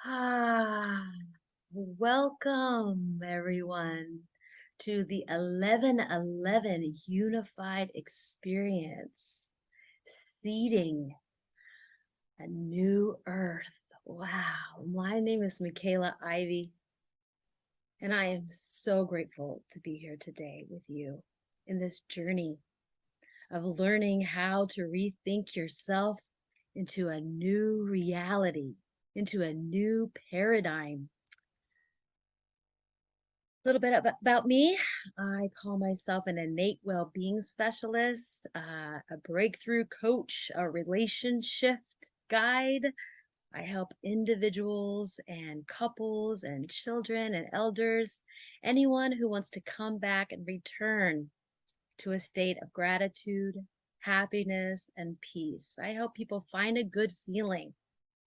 Ah, welcome everyone to the 1111 Unified Experience, seeding a new earth. Wow, my name is Michaela Ivy, and I am so grateful to be here today with you in this journey of learning how to rethink yourself into a new reality, into a new paradigm. A little bit about me. I call myself an innate well-being specialist, a breakthrough coach, a relationship guide. I help individuals and couples and children and elders, anyone who wants to come back and return to a state of gratitude, happiness, and peace. I help people find a good feeling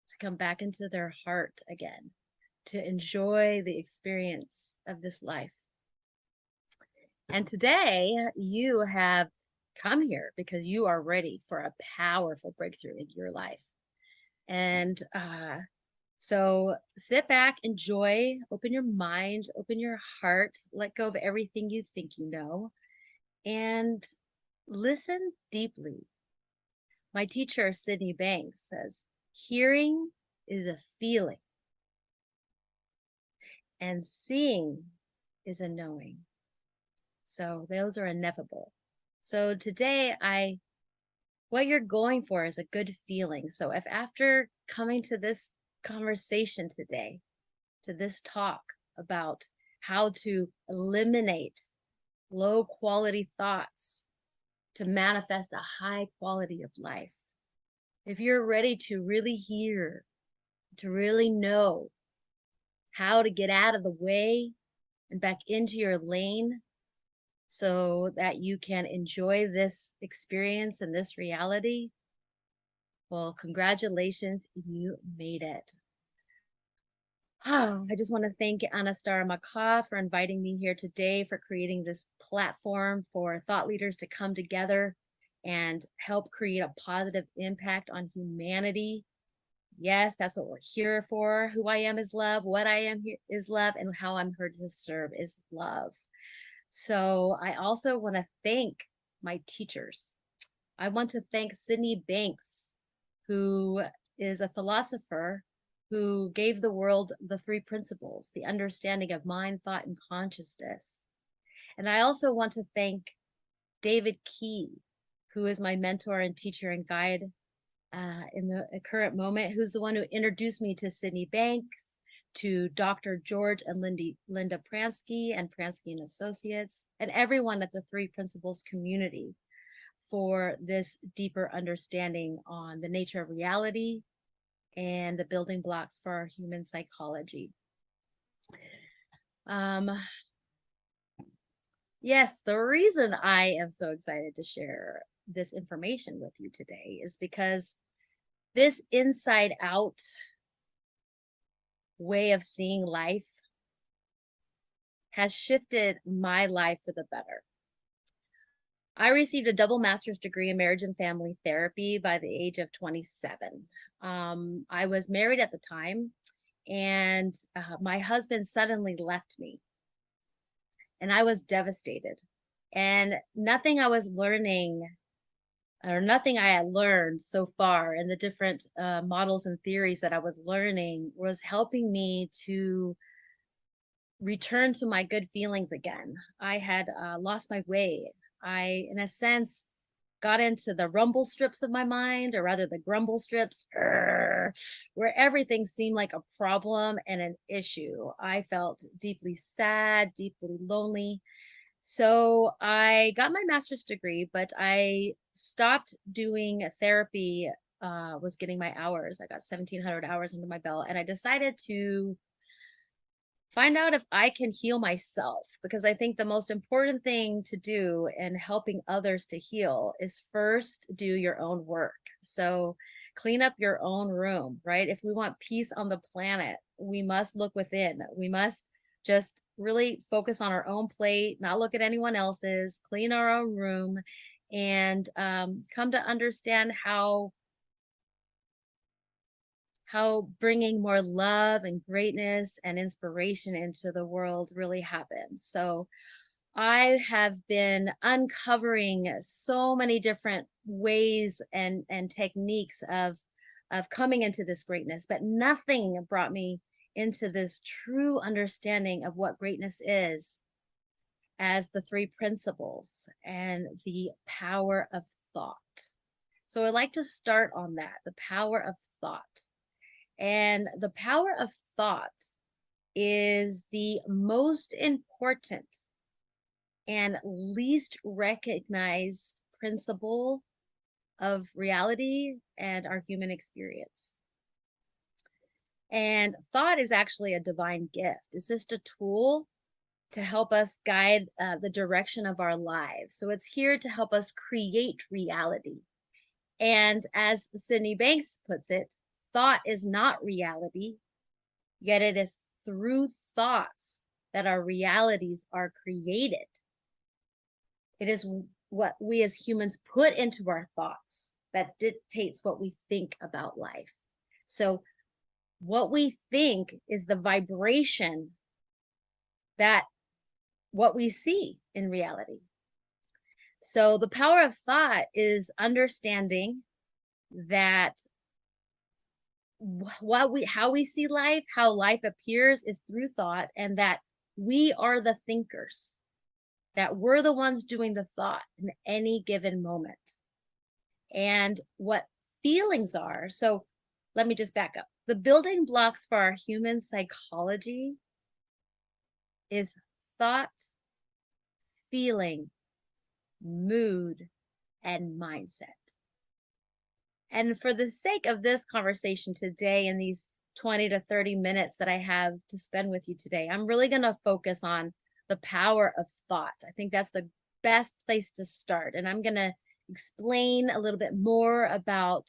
to come back into their heart again, to enjoy the experience of this life. And today you have come here because you are ready for a powerful breakthrough in your life. And so sit back, enjoy, open your mind, open your heart, let go of everything you think you know, and listen deeply. My teacher, Sydney Banks, says, hearing is a feeling, and seeing is a knowing. So those are ineffable. So today what you're going for is a good feeling. So if after coming to this conversation today, to this talk about how to eliminate low quality thoughts to manifest a high quality of life, if you're ready to really hear, to really know how to get out of the way and back into your lane so that you can enjoy this experience and this reality, well, congratulations, you made it. I just want to thank Anastar Maka for inviting me here today, for creating this platform for thought leaders to come together and help create a positive impact on humanity. Yes, that's what we're here for. Who I am is love. What I am is love. And how I'm here to serve is love. So I also want to thank my teachers. I want to thank Sydney Banks, who is a philosopher who gave the world the three principles, the understanding of mind, thought, and consciousness. And I also want to thank David Key, who is my mentor and teacher and guide in the current moment, who's the one who introduced me to Sydney Banks, to Dr. George and Linda Pransky and Pransky and Associates, and everyone at the Three Principles community for this deeper understanding on the nature of reality and the building blocks for our human psychology. Yes, the reason I am so excited to share this information with you today is because this inside out way of seeing life has shifted my life for the better. I received a double master's degree in marriage and family therapy by the age of 27. I was married at the time, and my husband suddenly left me, and I was devastated. And nothing I was learning, or nothing I had learned so far in the different models and theories that I was learning, was helping me to return to my good feelings again. I had lost my way. I, in a sense, got into the rumble strips of my mind, or rather the grumble strips, where everything seemed like a problem and an issue. I felt deeply sad, deeply lonely. So I got my master's degree, but I stopped doing therapy, was getting my hours. I got 1,700 hours under my belt, and I decided to find out if I can heal myself, because I think the most important thing to do in helping others to heal is first do your own work. So clean up your own room, right? If we want peace on the planet, we must look within. We must just really focus on our own plate, not look at anyone else's, clean our own room, and come to understand how bringing more love and greatness and inspiration into the world really happens. So I have been uncovering so many different ways and techniques of coming into this greatness, but nothing brought me into this true understanding of what greatness is as the three principles and the power of thought. So I'd like to start on that, the power of thought. And the power of thought is the most important and least recognized principle of reality and our human experience. And thought is actually a divine gift. It's just a tool to help us guide the direction of our lives. So it's here to help us create reality. And as Sydney Banks puts it, thought is not reality, yet it is through thoughts that our realities are created. It is what we as humans put into our thoughts that dictates what we think about life. So what we think is the vibration that what we see in reality. So the power of thought is understanding that how we see life, how life appears is through thought, and that we are the thinkers, that we're the ones doing the thought in any given moment. And what feelings are, so let me just back up. The building blocks for our human psychology is thought, feeling, mood, and mindset. And for the sake of this conversation today and these 20 to 30 minutes that I have to spend with you today, I'm really going to focus on the power of thought. I think that's the best place to start. And I'm going to explain a little bit more about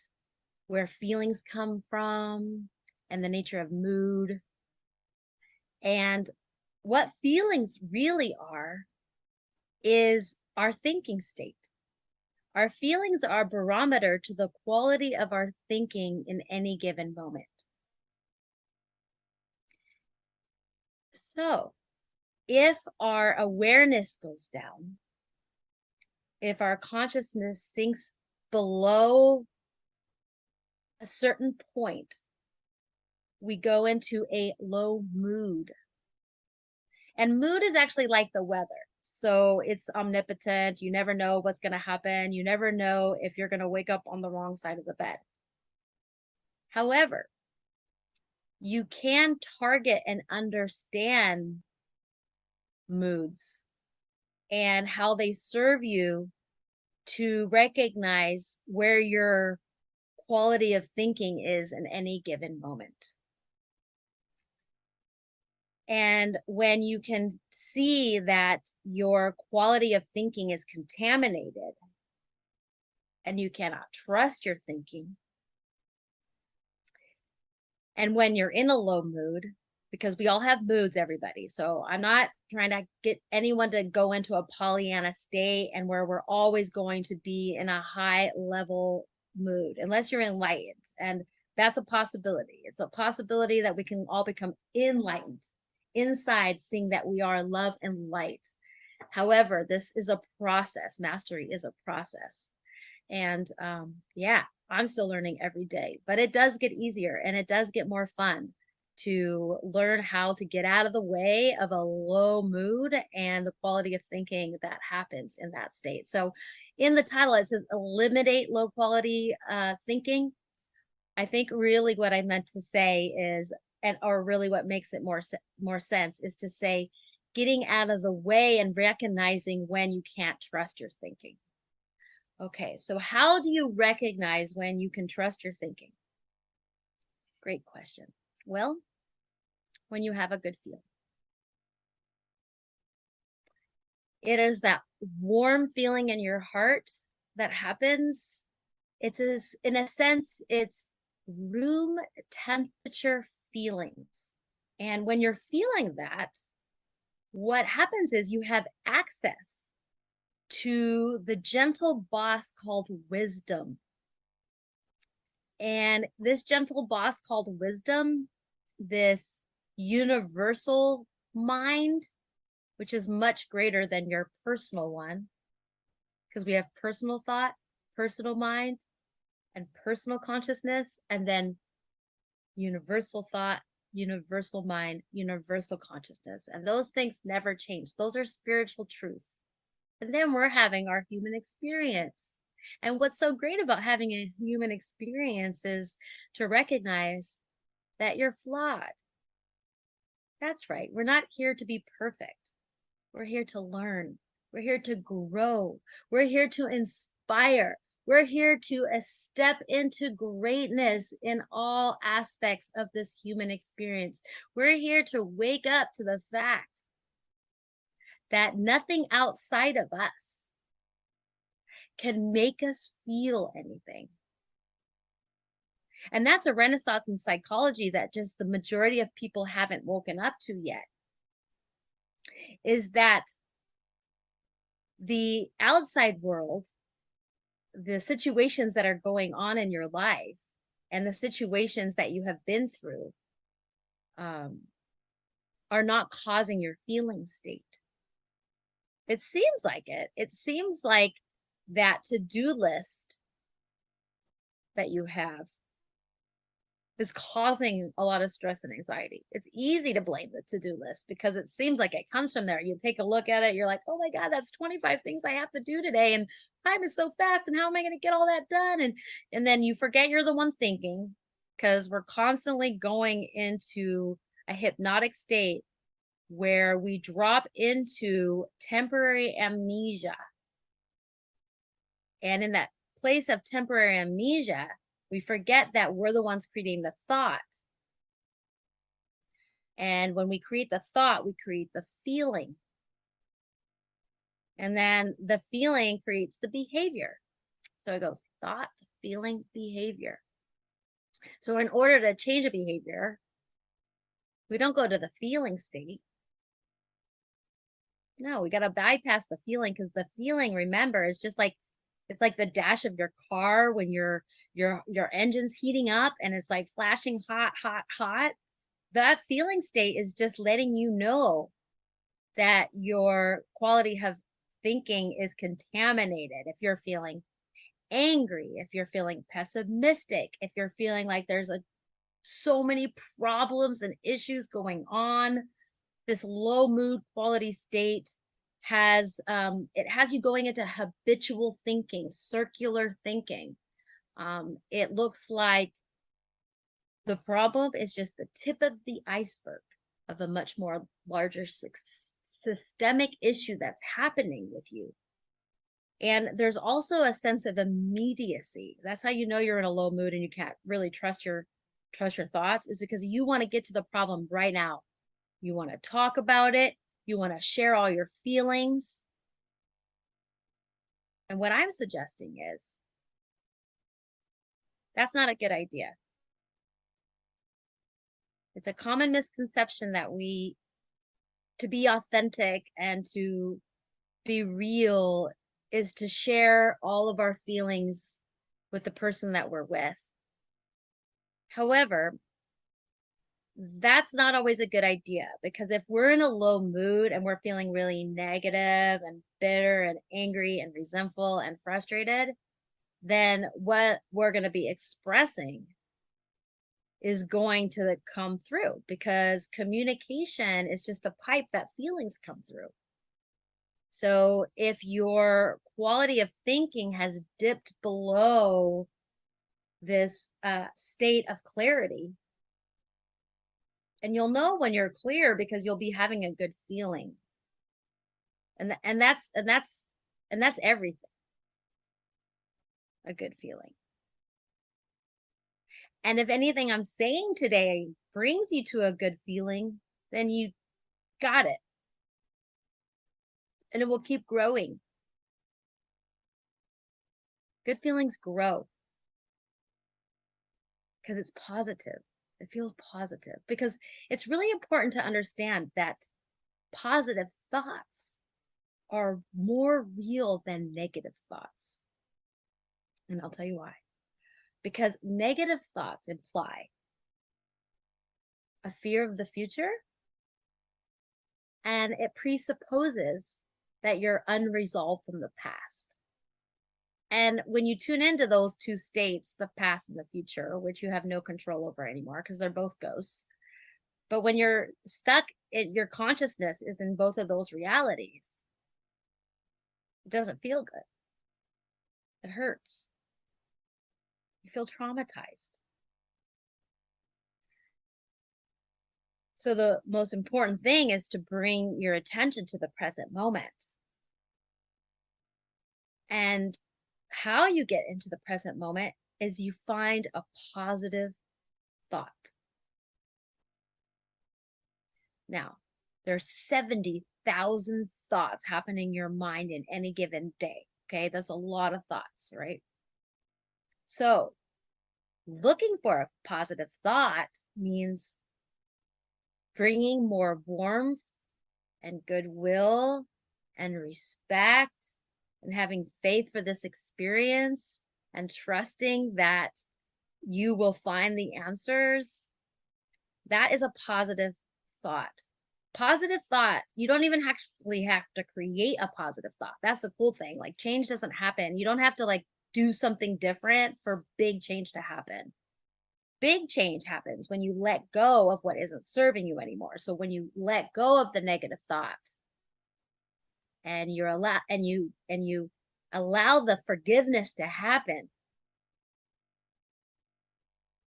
where feelings come from and the nature of mood and what feelings really are is our thinking state. Our feelings are a barometer to the quality of our thinking in any given moment. So, if our awareness goes down, if our consciousness sinks below a certain point, we go into a low mood. And mood is actually like the weather. So it's omnipotent. You never know what's going to happen. You never know if you're going to wake up on the wrong side of the bed. However, you can target and understand moods and how they serve you to recognize where your quality of thinking is in any given moment. And when you can see that your quality of thinking is contaminated and you cannot trust your thinking, and when you're in a low mood, because we all have moods, everybody. So I'm not trying to get anyone to go into a Pollyanna state and where we're always going to be in a high level mood, unless you're enlightened. And that's a possibility. It's a possibility that we can all become enlightened inside, seeing that we are love and light. However, this is a process. Mastery is a process. And yeah, I'm still learning every day, but it does get easier and it does get more fun to learn how to get out of the way of a low mood and the quality of thinking that happens in that state. So in the title, it says eliminate low quality thinking. I think really what I meant to say is, or really what makes it more sense is to say, getting out of the way and recognizing when you can't trust your thinking. Okay, so how do you recognize when you can trust your thinking? Great question. Well, when you have a good feeling. It is that warm feeling in your heart that happens. In a sense, it's room temperature feelings. And when you're feeling that, what happens is you have access to the gentle boss called wisdom. And this gentle boss called wisdom, this universal mind, which is much greater than your personal one, because we have personal thought, personal mind, and personal consciousness, and then universal thought, universal mind, universal consciousness. And those things never change. Those are spiritual truths. And then we're having our human experience. And what's so great about having a human experience is to recognize that you're flawed. That's right. We're not here to be perfect. We're here to learn. We're here to grow. We're here to inspire. We're here to step into greatness in all aspects of this human experience. We're here to wake up to the fact that nothing outside of us can make us feel anything. And that's a renaissance in psychology that just the majority of people haven't woken up to yet, is that the outside world, the situations that are going on in your life and the situations that you have been through are not causing your feeling state. It seems like it. It seems like that to-do list that you have is causing a lot of stress and anxiety. It's easy to blame the to-do list because it seems like it comes from there. You take a look at it, you're like, oh my God, that's 25 things I have to do today. And time is so fast. And how am I going to get all that done? And then you forget you're the one thinking, because we're constantly going into a hypnotic state where we drop into temporary amnesia. And in that place of temporary amnesia, we forget that we're the ones creating the thought. And when we create the thought, we create the feeling. And then the feeling creates the behavior. So it goes thought, feeling, behavior. So in order to change a behavior, we don't go to the feeling state. No, we got to bypass the feeling, because the feeling, remember, is just like, it's like the dash of your car when your engine's heating up and it's like flashing hot, hot, hot. That feeling state is just letting you know that your quality of thinking is contaminated. If you're feeling angry, if you're feeling pessimistic, if you're feeling like there's so many problems and issues going on, this low mood quality state has it has you going into habitual thinking, circular thinking. It looks like the problem is just the tip of the iceberg of a much more larger systemic issue that's happening with you. And there's also a sense of immediacy. That's how you know you're in a low mood and you can't really trust your thoughts, is because you want to get to the problem right now. You want to talk about it. You want to share all your feelings. And what I'm suggesting is that's not a good idea. It's a common misconception that to be authentic and to be real is to share all of our feelings with the person that we're with. However, that's not always a good idea, because if we're in a low mood and we're feeling really negative and bitter and angry and resentful and frustrated, then what we're going to be expressing is going to come through, because communication is just a pipe that feelings come through. So if your quality of thinking has dipped below this state of clarity, and you'll know when you're clear because you'll be having a good feeling. And that's everything. A good feeling. And if anything I'm saying today brings you to a good feeling, then you got it. And it will keep growing. Good feelings grow because it's positive. It feels positive, because it's really important to understand that positive thoughts are more real than negative thoughts. And I'll tell you why. because negative thoughts imply a fear of the future, and it presupposes that you're unresolved from the past. And when you tune into those two states, the past and the future, which you have no control over anymore because they're both ghosts, but when you're stuck, your consciousness is in both of those realities, it doesn't feel good. It hurts. You feel traumatized. So the most important thing is to bring your attention to the present moment. And how you get into the present moment is you find a positive thought. Now, there's 70,000 thoughts happening in your mind in any given day. Okay, that's a lot of thoughts, right? So looking for a positive thought means bringing more warmth and goodwill and respect and having faith for this experience and trusting that you will find the answers. That is a positive thought. Positive thought, you don't even actually have to create a positive thought. That's the cool thing. Like, change doesn't happen. You don't have to like do something different for big change to happen. Big change happens when you let go of what isn't serving you anymore. So when you let go of the negative thought and you allow the forgiveness to happen,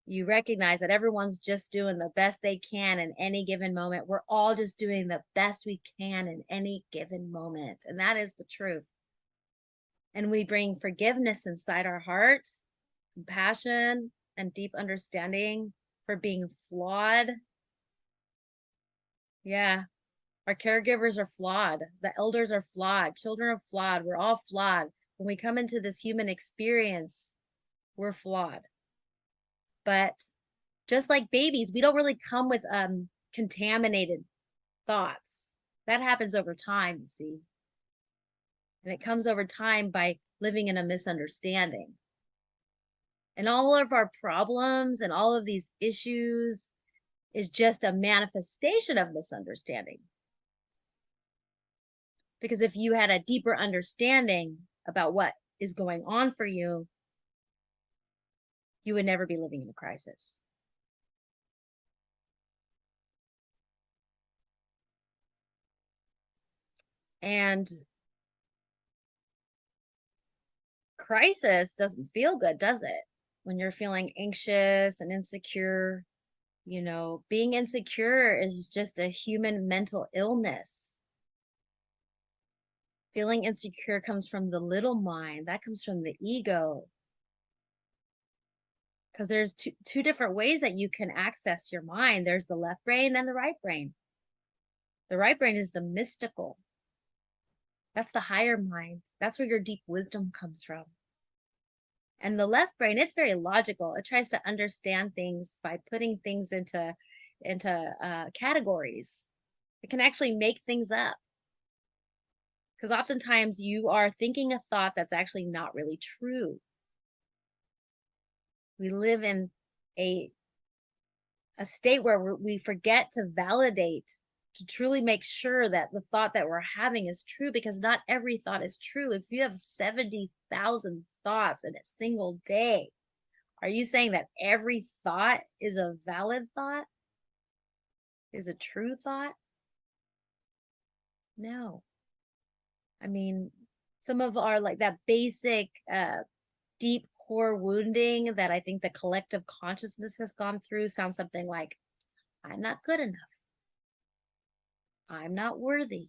you recognize that everyone's just doing the best they can in any given moment. We're all just doing the best we can in any given moment. And that is the truth. And we bring forgiveness inside our hearts, compassion, and deep understanding for being flawed. Yeah, our caregivers are flawed. The elders are flawed. Children are flawed. We're all flawed. When we come into this human experience, we're flawed. But just like babies, we don't really come with contaminated thoughts. That happens over time, you see. And it comes over time by living in a misunderstanding. And all of our problems and all of these issues is just a manifestation of misunderstanding. Because if you had a deeper understanding about what is going on for you, you would never be living in a crisis. And crisis doesn't feel good, does it? When you're feeling anxious and insecure, being insecure is just a human mental illness. Feeling insecure comes from the little mind, that comes from the ego. Because there's two different ways that you can access your mind. There's the left brain and the right brain. The right brain is the mystical. That's the higher mind. That's where your deep wisdom comes from. And the left brain, it's very logical. It tries to understand things by putting things into categories. It can actually make things up. Because oftentimes you are thinking a thought that's actually not really true. We live in a state where we forget to validate, to truly make sure that the thought that we're having is true, because not every thought is true. If you have 70,000 thoughts in a single day, are you saying that every thought is a valid thought? Is a true thought? No. I mean, some of our like that basic deep core wounding that I think the collective consciousness has gone through sounds something like, I'm not good enough. I'm not worthy.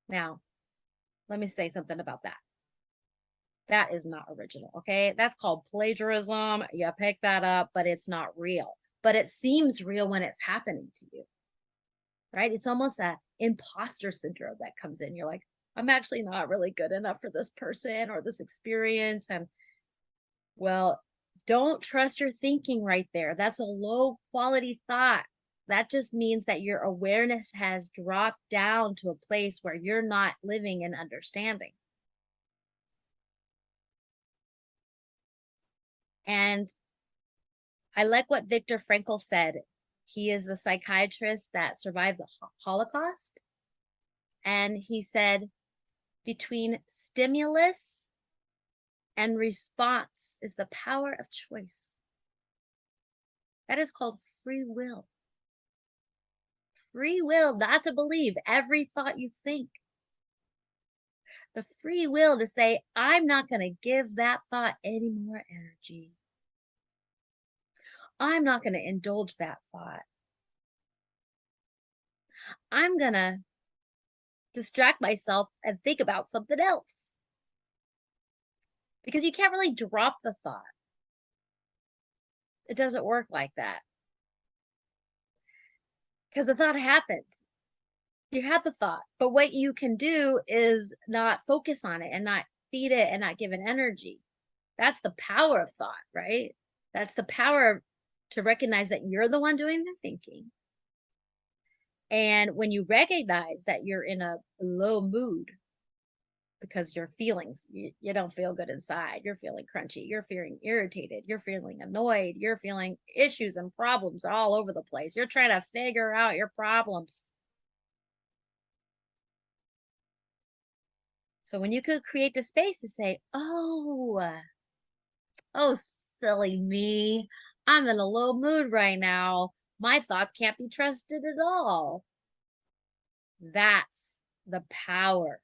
Now, let me say something about that. That is not original, okay? That's called plagiarism. You pick that up, but it's not real. But it seems real when it's happening to you, right? It's almost an imposter syndrome that comes in. You're like, I'm actually not really good enough for this person or this experience. And well, don't trust your thinking right there. That's a low quality thought. That just means that your awareness has dropped down to a place where you're not living in understanding. And I like what Viktor Frankl said. He is the psychiatrist that survived the Holocaust. And he said, between stimulus and response is the power of choice. That is called free will. Free will not to believe every thought you think. The free will to say, I'm not going to give that thought any more energy. I'm not going to indulge that thought. I'm going to distract myself and think about something else. Because you can't really drop the thought. It doesn't work like that. Because the thought happened. You had the thought. But what you can do is not focus on it and not feed it and not give it energy. That's the power of thought, right? That's the power to recognize that you're the one doing the thinking. And when you recognize that you're in a low mood because your feelings, you don't feel good inside, you're feeling crunchy, you're feeling irritated, you're feeling annoyed, you're feeling issues and problems all over the place. You're trying to figure out your problems. So when you could create the space to say, oh, silly me, I'm in a low mood right now. My thoughts can't be trusted at all. That's the power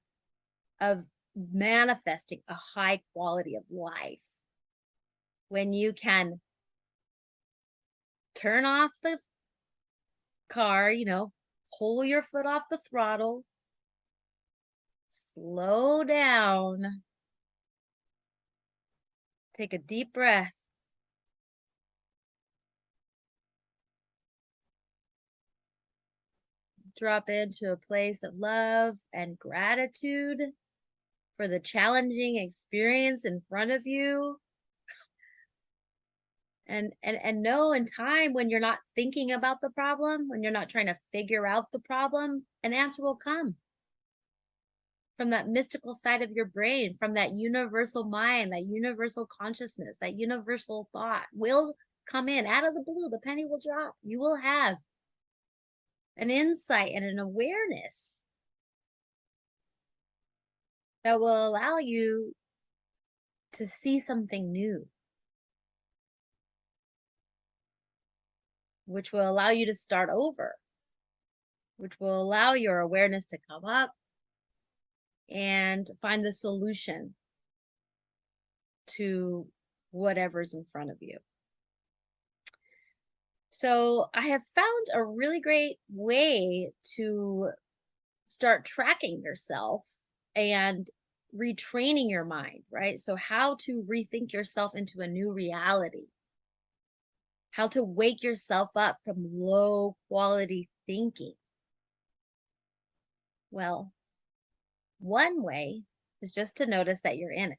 of manifesting a high quality of life. When you can turn off the car, pull your foot off the throttle, slow down, take a deep breath. Drop into a place of love and gratitude for the challenging experience in front of you. And know in time when you're not thinking about the problem, when you're not trying to figure out the problem, an answer will come from that mystical side of your brain, from that universal mind, that universal consciousness, that universal thought will come in out of the blue. The penny will drop. You will have an insight and an awareness that will allow you to see something new, which will allow you to start over, which will allow your awareness to come up and find the solution to whatever's in front of you. So I have found a really great way to start tracking yourself and retraining your mind, right? So how to rethink yourself into a new reality, how to wake yourself up from low quality thinking. Well, one way is just to notice that you're in it,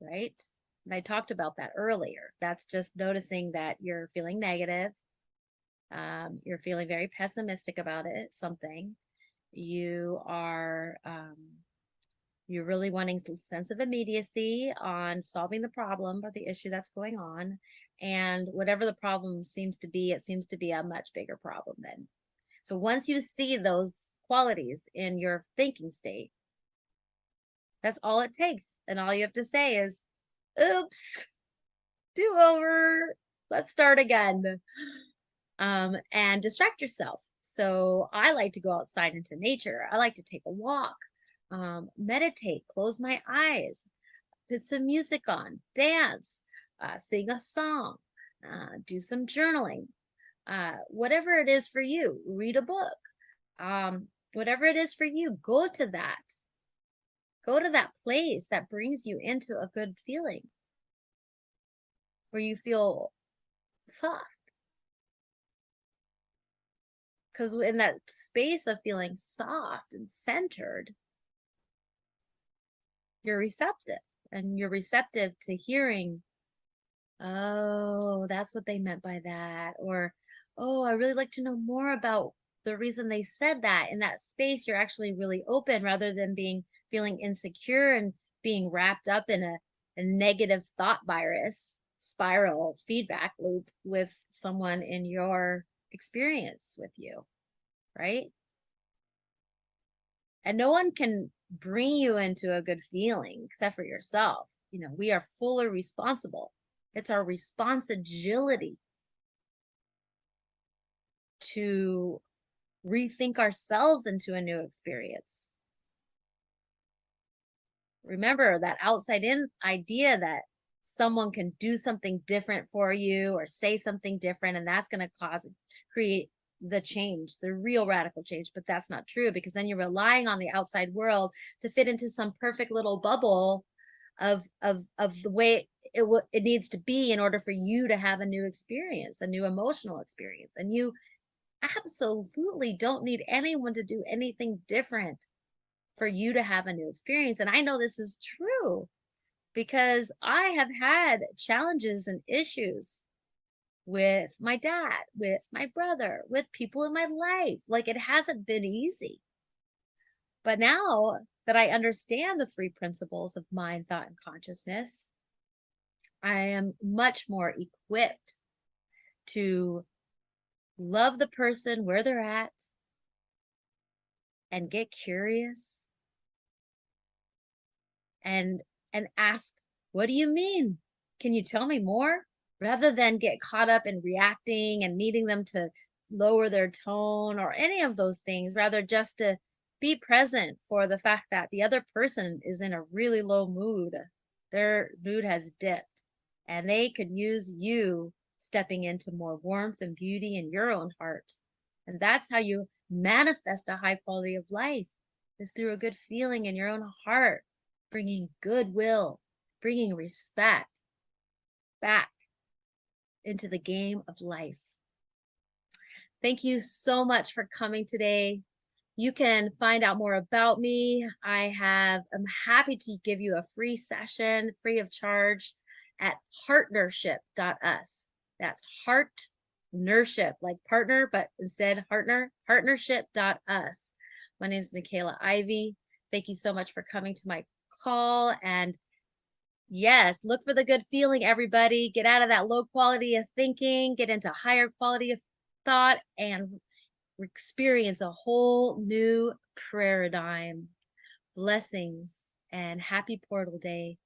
right? And I talked about that earlier. That's just noticing that you're feeling negative. You're feeling very pessimistic about it, something. You are, you're really wanting a sense of immediacy on solving the problem or the issue that's going on. And whatever the problem seems to be, it seems to be a much bigger problem then. So once you see those qualities in your thinking state, that's all it takes. And all you have to say is, oops, do over, let's start again. And distract yourself. So I like to go outside into nature. I like to take a walk, meditate, close my eyes, put some music on, dance, sing a song, do some journaling, whatever it is for you, read a book, whatever it is for you, go to that. Go to that place that brings you into a good feeling where you feel soft. Because in that space of feeling soft and centered, you're receptive, and you're receptive to hearing, oh, that's what they meant by that. Or, oh, I really like to know more about the reason they said that. In that space, you're actually really open rather than feeling insecure and being wrapped up in a negative thought virus spiral feedback loop with someone in your experience with you, right? And no one can bring you into a good feeling except for yourself. You know, we are fully responsible. It's our responsibility to rethink ourselves into a new experience. Remember that outside in idea that someone can do something different for you or say something different, and that's going to create the change, the real radical change. But that's not true, because then you're relying on the outside world to fit into some perfect little bubble of the way it needs to be in order for you to have a new experience, a new emotional experience. And you absolutely don't need anyone to do anything different for you to have a new experience. And I know this is true because I have had challenges and issues with my dad, with my brother, with people in my life. Like, it hasn't been easy. But now that I understand the three principles of mind, thought, and consciousness, I am much more equipped to love the person where they're at and get curious and ask, what do you mean? Can you tell me more? Rather than get caught up in reacting and needing them to lower their tone or any of those things, rather just to be present for the fact that the other person is in a really low mood. Their mood has dipped and they could use you stepping into more warmth and beauty in your own heart. And that's how you manifest a high quality of life, is through a good feeling in your own heart, bringing goodwill, bringing respect back into the game of life. Thank you so much for coming today. You can find out more about me. I'm happy to give you a free session, free of charge, at partnership.us. That's partnership, like partner, but instead partnership.us. My name is Michaela Ivy. Thank you so much for coming to my call. And yes, look for the good feeling, everybody. Get out of that low quality of thinking, get into higher quality of thought, and experience a whole new paradigm. Blessings and happy portal day.